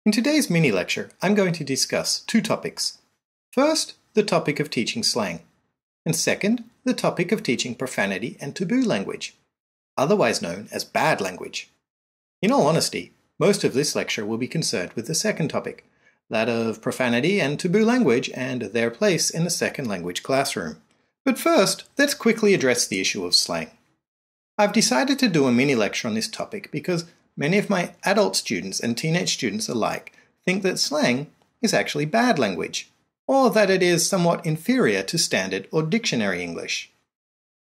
In today's mini-lecture, I'm going to discuss two topics. First, the topic of teaching slang, and second, the topic of teaching profanity and taboo language, otherwise known as bad language. In all honesty, most of this lecture will be concerned with the second topic, that of profanity and taboo language and their place in the second language classroom. But first, let's quickly address the issue of slang. I've decided to do a mini-lecture on this topic because many of my adult students and teenage students alike think that slang is actually bad language, or that it is somewhat inferior to standard or dictionary English.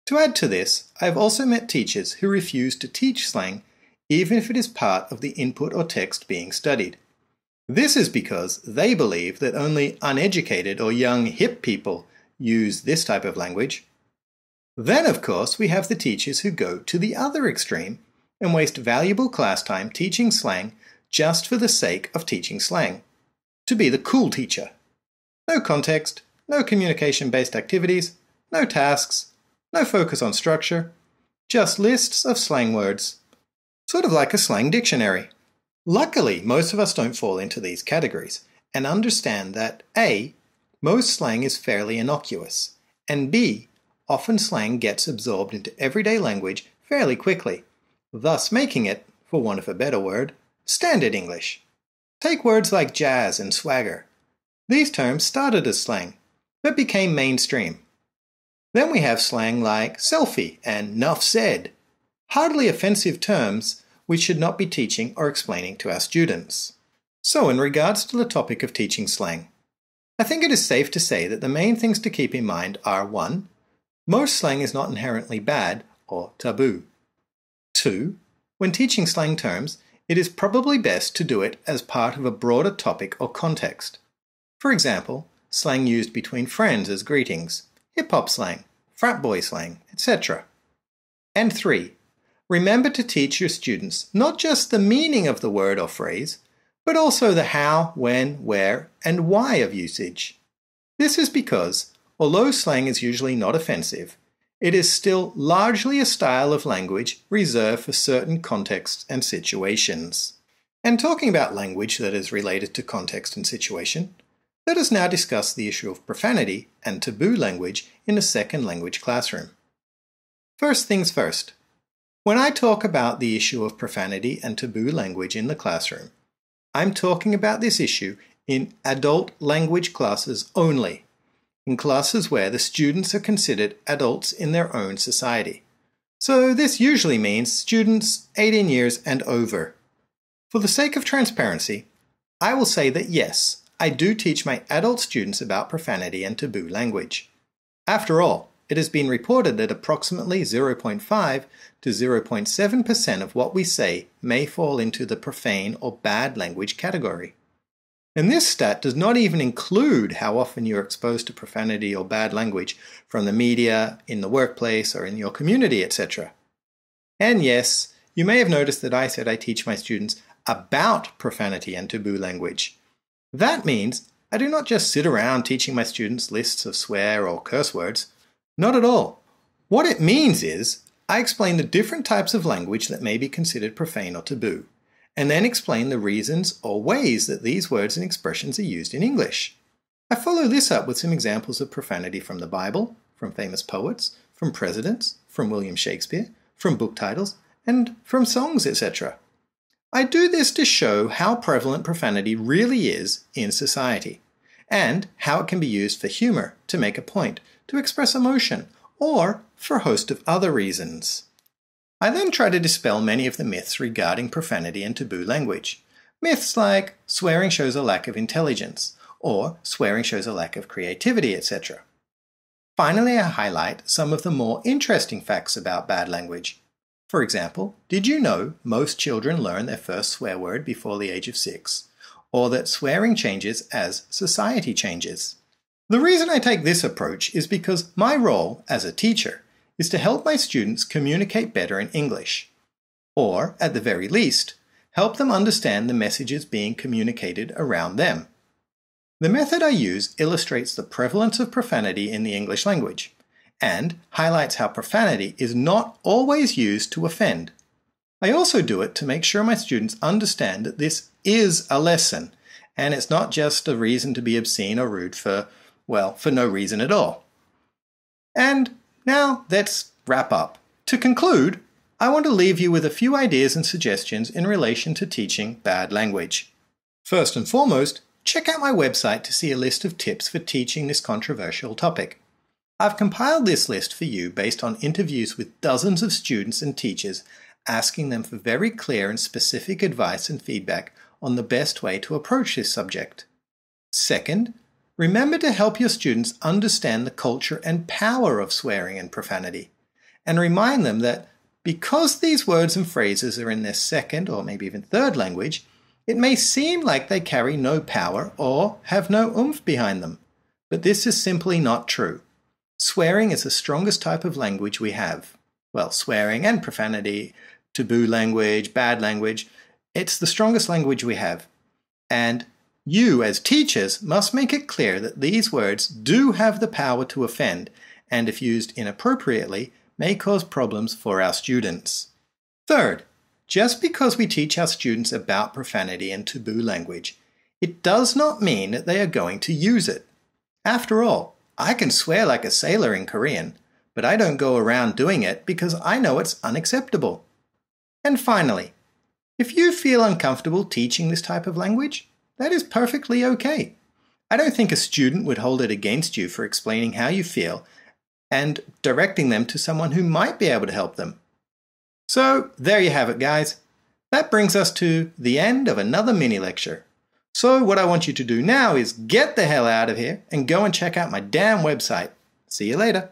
To add to this, I have also met teachers who refuse to teach slang even if it is part of the input or text being studied. This is because they believe that only uneducated or young hip people use this type of language. Then, of course, we have the teachers who go to the other extreme and waste valuable class time teaching slang just for the sake of teaching slang, to be the cool teacher. No context, no communication-based activities, no tasks, no focus on structure, just lists of slang words, sort of like a slang dictionary. Luckily, most of us don't fall into these categories and understand that A, most slang is fairly innocuous, and B, often slang gets absorbed into everyday language fairly quickly, thus making it, for want of a better word, standard English. Take words like jazz and swagger. These terms started as slang, but became mainstream. Then we have slang like selfie and nuff said, hardly offensive terms we should not be teaching or explaining to our students. So in regards to the topic of teaching slang, I think it is safe to say that the main things to keep in mind are 1. Most slang is not inherently bad or taboo. 2. When teaching slang terms, it is probably best to do it as part of a broader topic or context. For example, slang used between friends as greetings, hip-hop slang, frat boy slang, etc. And 3. Remember to teach your students not just the meaning of the word or phrase, but also the how, when, where, and why of usage. This is because, although slang is usually not offensive, it is still largely a style of language reserved for certain contexts and situations. And talking about language that is related to context and situation, let us now discuss the issue of profanity and taboo language in a second language classroom. First things first. When I talk about the issue of profanity and taboo language in the classroom, I'm talking about this issue in adult language classes only, in classes where the students are considered adults in their own society. So this usually means students 18 years and over. For the sake of transparency, I will say that yes, I do teach my adult students about profanity and taboo language. After all, it has been reported that approximately 0.5 to 0.7% of what we say may fall into the profane or bad language category. And this stat does not even include how often you're exposed to profanity or bad language from the media, in the workplace, or in your community, etc. And yes, you may have noticed that I said I teach my students about profanity and taboo language. That means I do not just sit around teaching my students lists of swear or curse words. Not at all. What it means is I explain the different types of language that may be considered profane or taboo, and then explain the reasons or ways that these words and expressions are used in English. I follow this up with some examples of profanity from the Bible, from famous poets, from presidents, from William Shakespeare, from book titles, and from songs, etc. I do this to show how prevalent profanity really is in society, and how it can be used for humor, to make a point, to express emotion, or for a host of other reasons. I then try to dispel many of the myths regarding profanity and taboo language. Myths like swearing shows a lack of intelligence, or swearing shows a lack of creativity, etc. Finally, I highlight some of the more interesting facts about bad language. For example, did you know most children learn their first swear word before the age of 6? Or that swearing changes as society changes? The reason I take this approach is because my role as a teacher is to help my students communicate better in English, or, at the very least, help them understand the messages being communicated around them. The method I use illustrates the prevalence of profanity in the English language, and highlights how profanity is not always used to offend. I also do it to make sure my students understand that this is a lesson, and it's not just a reason to be obscene or rude for no reason at all. And now let's wrap up. To conclude, I want to leave you with a few ideas and suggestions in relation to teaching bad language. First and foremost, check out my website to see a list of tips for teaching this controversial topic. I've compiled this list for you based on interviews with dozens of students and teachers, asking them for very clear and specific advice and feedback on the best way to approach this subject. Second, remember to help your students understand the culture and power of swearing and profanity, and remind them that because these words and phrases are in their second or maybe even third language, it may seem like they carry no power or have no oomph behind them, but this is simply not true. Swearing is the strongest type of language we have. Well, swearing and profanity, taboo language, bad language, it's the strongest language we have. And you, as teachers, must make it clear that these words do have the power to offend, and if used inappropriately, may cause problems for our students. Third, just because we teach our students about profanity and taboo language, it does not mean that they are going to use it. After all, I can swear like a sailor in Korean, but I don't go around doing it because I know it's unacceptable. And finally, if you feel uncomfortable teaching this type of language, that is perfectly okay. I don't think a student would hold it against you for explaining how you feel and directing them to someone who might be able to help them. So there you have it, guys. That brings us to the end of another mini lecture. So what I want you to do now is get the hell out of here and go and check out my damn website. See you later.